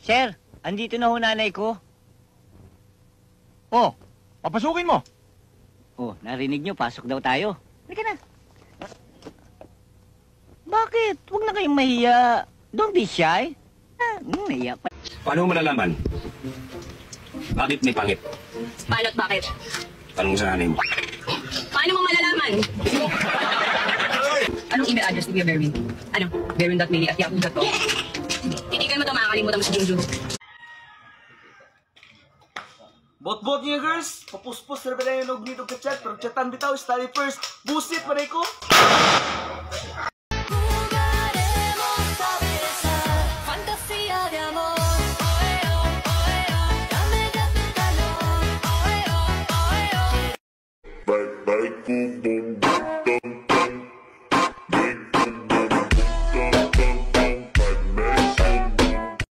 Sir, andito na ho nanay ko. Oh, papasukin mo. Oh, narinig nyo, pasok daw tayo. Halika na. Bakit? Huwag na kayong mahiya. Don't be shy. Nahiya pa. Paano mo malalaman? Bakit may pangit? Paano at bakit? Tanong sa nanay mo. Paano mo malalaman? Anong email address ni Kuya Berwin? Ano? Berwin.mili@yahoo.com. Titigan mo ito, makakalimutan mo si Junjun. Bot-bot niya, girls. Papuspos na ba tayo yung nito ka-chat? Pero chatan bitaw, study first. Busit, maray ko. Bye, bye, boom, boom.